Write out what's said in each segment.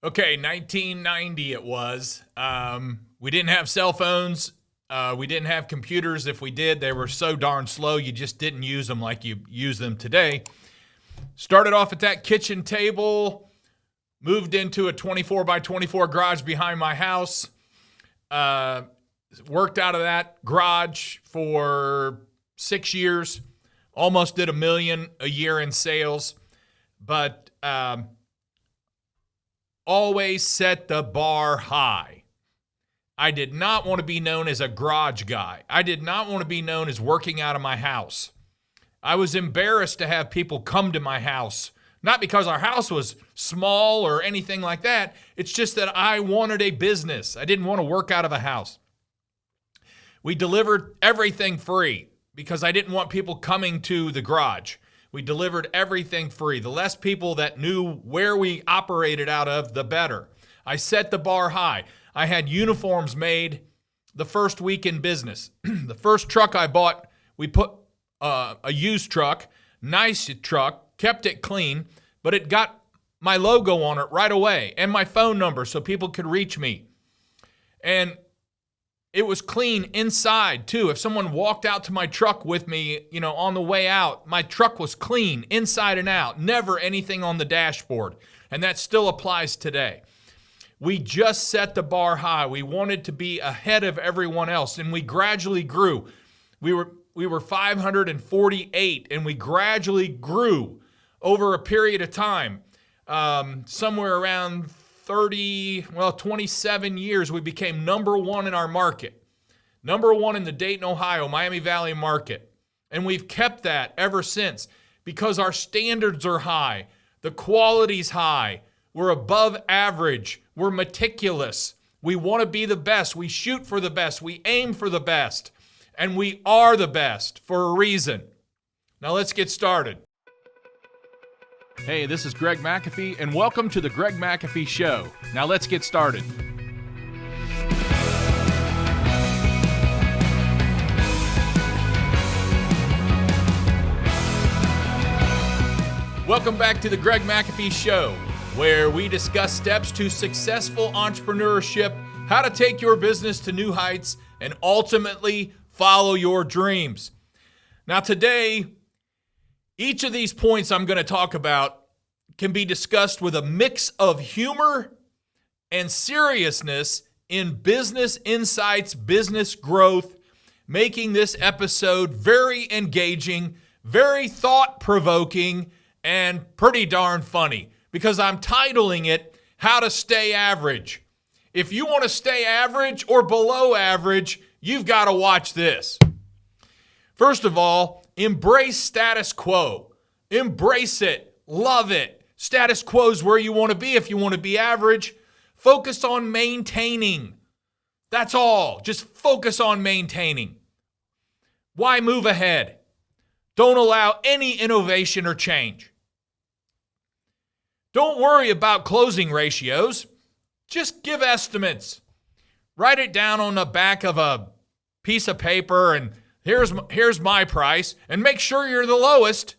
Okay, 1990 it was. We didn't have cell phones. We didn't have computers. If we did, they were so darn slow, you just didn't use them like you use them today. Started off at that kitchen table, moved into a 24 by 24 garage behind my house. Worked out of that garage for 6 years. Almost did $1 million a year in sales. But always set the bar high. I did not want to be known as a garage guy. I did not want to be known as working out of my house. I was embarrassed to have people come to my house. Not because our house was small or anything like that. It's just that I wanted a business. I didn't want to work out of a house. We delivered everything free because I didn't want people coming to the garage. We delivered everything free. The less people that knew where we operated out of, the better. I set the bar high. I had uniforms made the first week in business. The first truck I bought, we put a used truck, nice truck, kept it clean, but it got my logo on it right away and my phone number so people could reach me. And it was clean inside too. If someone walked out to my truck with me, on the way out, my truck was clean inside and out, never anything on the dashboard. And that still applies today. We just set the bar high. We wanted to be ahead of everyone else, and we gradually grew. We were 548, and we gradually grew over a period of time. Somewhere around 27 years, we became number one in our market. Number one in the Dayton, Ohio, Miami Valley market. And we've kept that ever since because our standards are high. The quality's high. We're above average. We're meticulous. We want to be the best. We shoot for the best. We aim for the best. And we are the best for a reason. Now let's get started. Hey, this is Greg McAfee, and welcome to the Greg McAfee Show. Now let's get started. Welcome back to the Greg McAfee Show, where we discuss steps to successful entrepreneurship, how to take your business to new heights, and ultimately follow your dreams. Now today, each of these points I'm going to talk about can be discussed with a mix of humor and seriousness in business insights, business growth, making this episode very engaging, very thought-provoking, and pretty darn funny because I'm titling it, How to Stay Average. If you want to stay average or below average, you've got to watch this. First of all, embrace status quo. Embrace it. Love it. Status quo is where you want to be if you want to be average. Focus on maintaining. That's all. Just focus on maintaining. Why move ahead? Don't allow any innovation or change. Don't worry about closing ratios. Just give estimates. Write it down on the back of a piece of paper and here's my price, and make sure you're the lowest.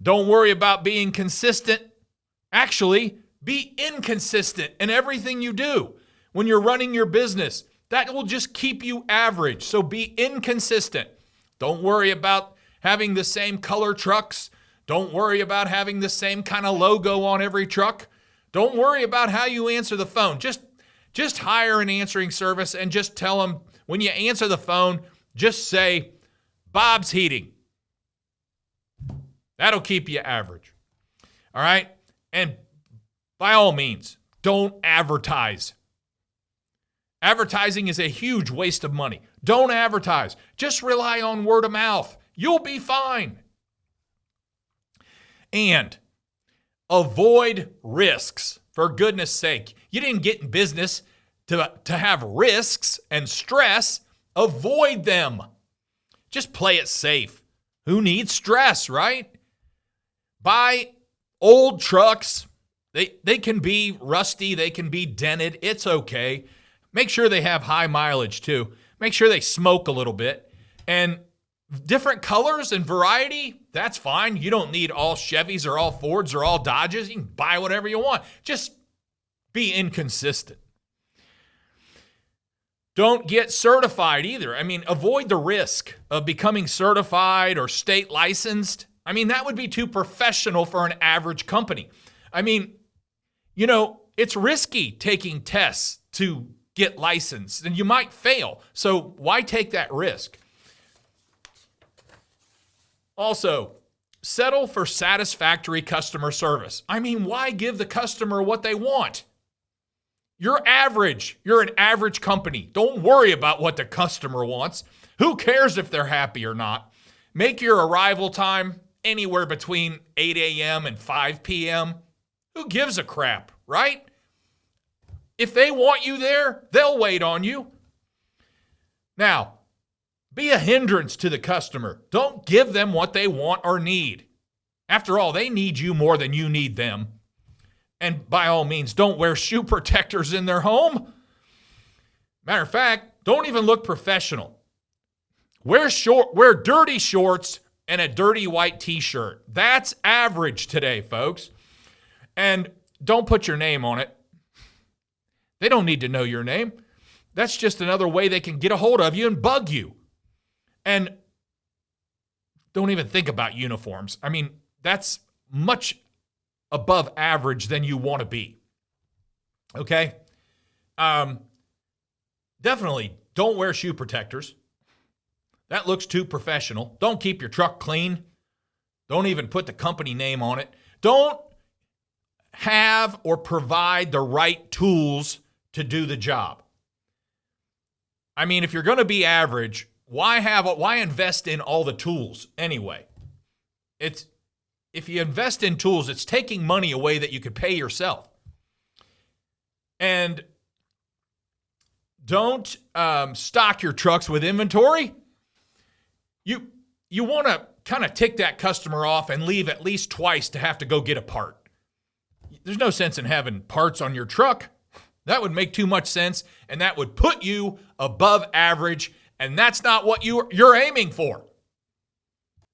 Don't worry about being consistent. Actually, be inconsistent in everything you do. When you're running your business, that will just keep you average. So be inconsistent. Don't worry about having the same color trucks. Don't worry about having the same kind of logo on every truck. Don't worry about how you answer the phone. Just hire an answering service and just tell them when you answer the phone, just say, Bob's Heating. That'll keep you average. All right? And by all means, don't advertise. Advertising is a huge waste of money. Don't advertise. Just rely on word of mouth. You'll be fine. And avoid risks, for goodness sake. You didn't get in business to have risks and stress. Avoid them. Just play it safe. Who needs stress, right? Buy old trucks. They can be rusty. They can be dented. It's okay. Make sure they have high mileage too. Make sure they smoke a little bit. And different colors and variety, that's fine. You don't need all Chevys or all Fords or all Dodges. You can buy whatever you want. Just be inconsistent. Don't get certified either. I mean, avoid the risk of becoming certified or state licensed. I mean, that would be too professional for an average company. I mean, it's risky taking tests to get licensed, and you might fail. So why take that risk? Also, settle for satisfactory customer service. I mean, why give the customer what they want? You're average. You're an average company. Don't worry about what the customer wants. Who cares if they're happy or not? Make your arrival time anywhere between 8 a.m. and 5 p.m. Who gives a crap, right? If they want you there, they'll wait on you. Now, be a hindrance to the customer. Don't give them what they want or need. After all, they need you more than you need them. And by all means, don't wear shoe protectors in their home. Matter of fact, don't even look professional. Wear dirty shorts and a dirty white t-shirt. That's average today, folks. And don't put your name on it. They don't need to know your name. That's just another way they can get a hold of you and bug you. And don't even think about uniforms. I mean, that's much above average than you want to be. Okay? Definitely don't wear shoe protectors. That looks too professional. Don't keep your truck clean. Don't even put the company name on it. Don't have or provide the right tools to do the job. I mean, if you're going to be average, why invest in all the tools anyway? If you invest in tools, it's taking money away that you could pay yourself. And don't stock your trucks with inventory. You want to kind of tick that customer off and leave at least twice to have to go get a part. There's no sense in having parts on your truck. That would make too much sense, and that would put you above average, and that's not what you're aiming for.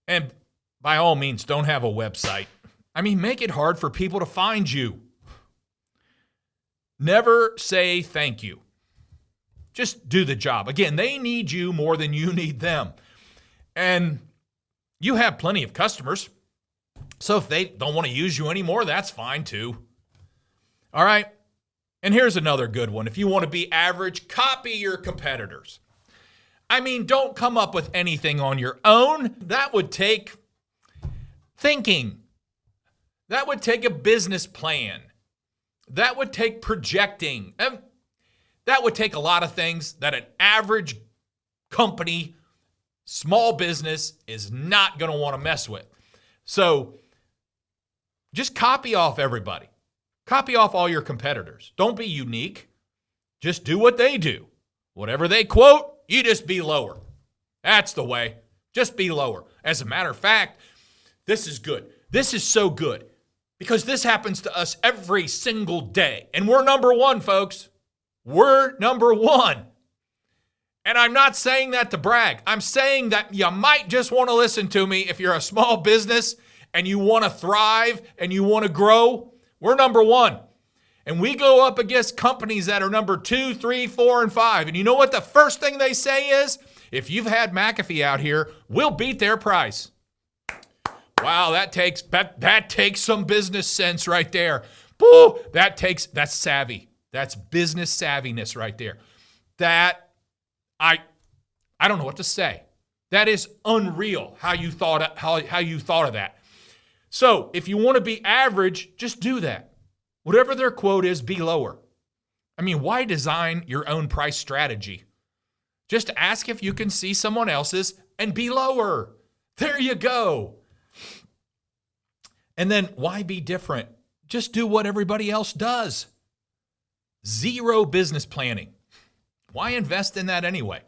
And by all means, don't have a website. I mean, make it hard for people to find you. Never say thank you. Just do the job. Again, they need you more than you need them. And you have plenty of customers. So if they don't want to use you anymore, that's fine too. All right. And here's another good one. If you want to be average, copy your competitors. I mean, don't come up with anything on your own. That would take thinking. That would take a business plan. That would take projecting. That would take a lot of things that an average company, small business, is not going to want to mess with. So just copy off everybody. Copy off all your competitors. Don't be unique. Just do what they do. Whatever they quote, you just be lower. That's the way. Just be lower. As a matter of fact, this is good. This is so good because this happens to us every single day. And we're number one, folks. We're number one. And I'm not saying that to brag. I'm saying that you might just want to listen to me if you're a small business and you want to thrive and you want to grow. We're number one. And we go up against companies that are number 2, 3, 4, and 5. And you know what the first thing they say is? If you've had McAfee out here, we'll beat their price. Wow, that takes some business sense right there. Boo, that's savvy. That's business savviness right there. That I don't know what to say. That is unreal how you thought of that. So if you want to be average, just do that. Whatever their quote is, be lower. I mean, why design your own price strategy? Just ask if you can see someone else's and be lower. There you go. And then why be different? Just do what everybody else does. Zero business planning. Why invest in that anyway?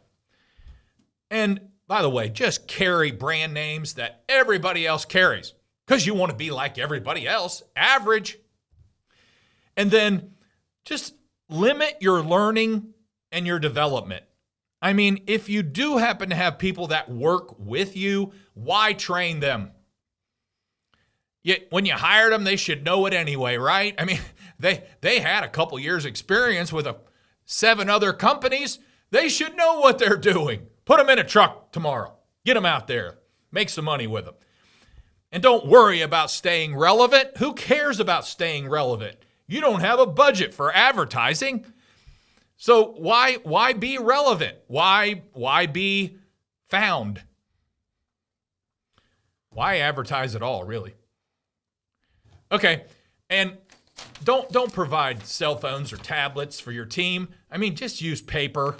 And by the way, just carry brand names that everybody else carries because you want to be like everybody else, average. And then just limit your learning and your development. I mean, if you do happen to have people that work with you, why train them? Yet when you hired them, they should know it anyway, right? I mean, They had a couple years experience with 7 other companies. They should know what they're doing. Put them in a truck tomorrow. Get them out there. Make some money with them. And don't worry about staying relevant. Who cares about staying relevant? You don't have a budget for advertising. So why be relevant? Why be found? Why advertise at all, really? Okay, and don't provide cell phones or tablets for your team. I mean, just use paper.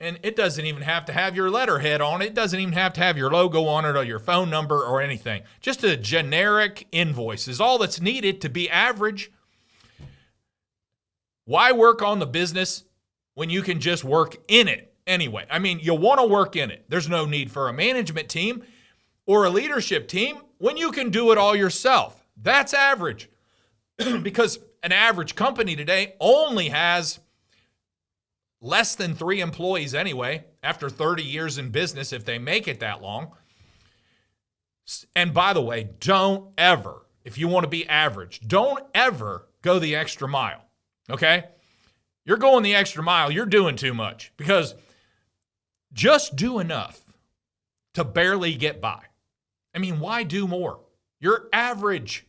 And it doesn't even have to have your letterhead on it. It doesn't even have to have your logo on it or your phone number or anything. Just a generic invoice is all that's needed to be average. Why work on the business when you can just work in it anyway? I mean, you want to work in it. There's no need for a management team or a leadership team when you can do it all yourself. That's average. Because an average company today only has less than 3 employees anyway, after 30 years in business, if they make it that long. And by the way, don't ever, if you want to be average, don't ever go the extra mile, okay? You're going the extra mile, you're doing too much, because just do enough to barely get by. I mean, why do more? You're average.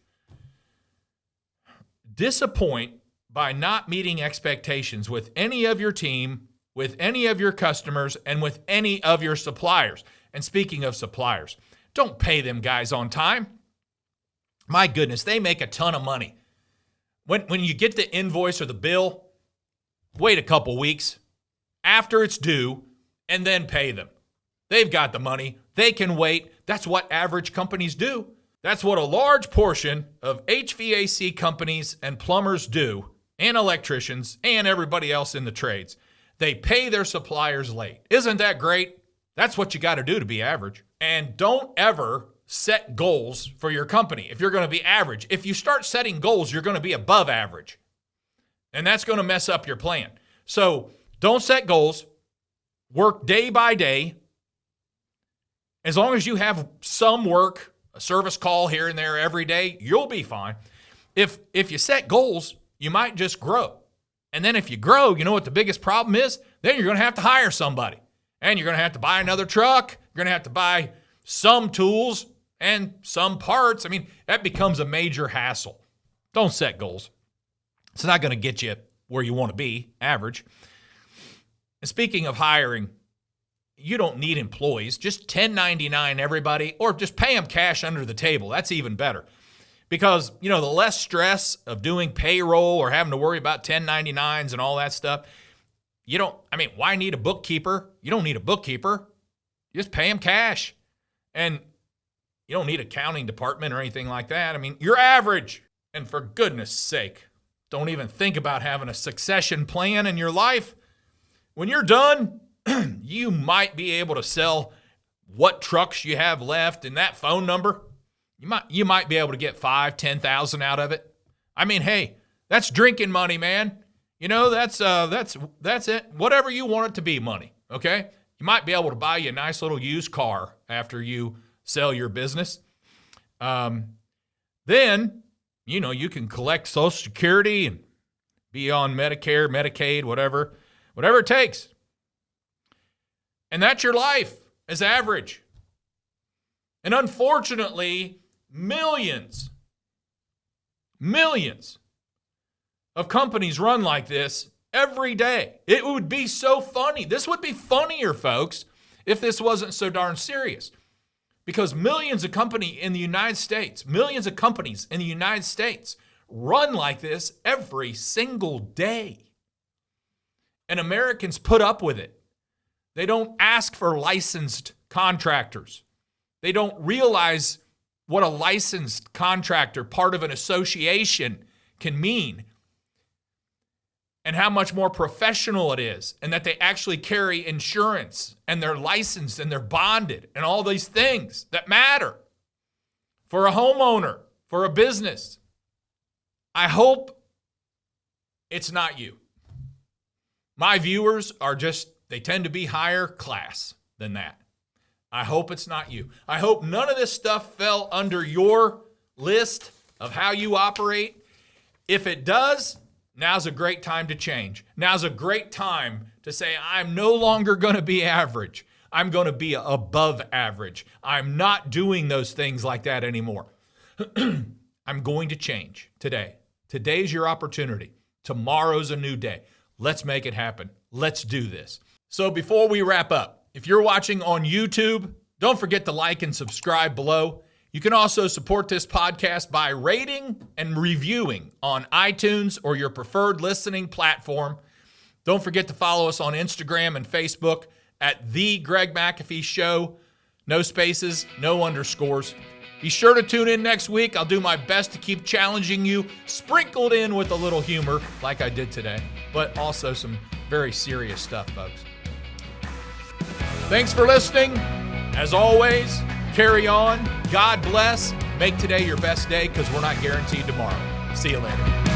Disappoint by not meeting expectations with any of your team, with any of your customers, and with any of your suppliers. And speaking of suppliers, don't pay them guys on time. My goodness, they make a ton of money. When you get the invoice or the bill, wait a couple weeks after it's due and then pay them. They've got the money. They can wait. That's what average companies do. That's what a large portion of HVAC companies and plumbers do, and electricians, and everybody else in the trades. They pay their suppliers late. Isn't that great? That's what you got to do to be average. And don't ever set goals for your company if you're going to be average. If you start setting goals, you're going to be above average. And that's going to mess up your plan. So don't set goals. Work day by day. As long as you have some work, a service call here and there every day, you'll be fine. If you set goals, you might just grow. And then if you grow, you know what the biggest problem is? Then you're going to have to hire somebody. And you're going to have to buy another truck. You're going to have to buy some tools and some parts. I mean, that becomes a major hassle. Don't set goals. It's not going to get you where you want to be, average. And speaking of hiring, you don't need employees. Just 1099 everybody, or just pay them cash under the table. That's even better. Because, the less stress of doing payroll or having to worry about 1099s and all that stuff, why need a bookkeeper? You don't need a bookkeeper. You just pay them cash. And you don't need an accounting department or anything like that. I mean, you're average. And for goodness sake, don't even think about having a succession plan in your life. When you're done, you might be able to sell what trucks you have left and that phone number. You might be able to get $5,000-$10,000 out of it. I mean, hey, that's drinking money, man. That's it. Whatever you want it to be, money. Okay, you might be able to buy you a nice little used car after you sell your business. Then, you can collect Social Security and be on Medicare, Medicaid, whatever it takes. And that's your life as average. And unfortunately, millions of companies run like this every day. It would be so funny. This would be funnier, folks, if this wasn't so darn serious. Because millions of companies in the United States run like this every single day. And Americans put up with it. They don't ask for licensed contractors. They don't realize what a licensed contractor, part of an association, can mean, and how much more professional it is, and that they actually carry insurance, and they're licensed, and they're bonded, and all these things that matter for a homeowner, for a business. I hope it's not you. My viewers they tend to be higher class than that. I hope it's not you. I hope none of this stuff fell under your list of how you operate. If it does, now's a great time to change. Now's a great time to say, I'm no longer going to be average. I'm going to be above average. I'm not doing those things like that anymore. I'm going to change today. Today's your opportunity. Tomorrow's a new day. Let's make it happen. Let's do this. So before we wrap up, if you're watching on YouTube, don't forget to like and subscribe below. You can also support this podcast by rating and reviewing on iTunes or your preferred listening platform. Don't forget to follow us on Instagram and Facebook at The Greg McAfee Show. No spaces, no underscores. Be sure to tune in next week. I'll do my best to keep challenging you, sprinkled in with a little humor like I did today, but also some very serious stuff, folks. Thanks for listening. As always, carry on. God bless. Make today your best day because we're not guaranteed tomorrow. See you later.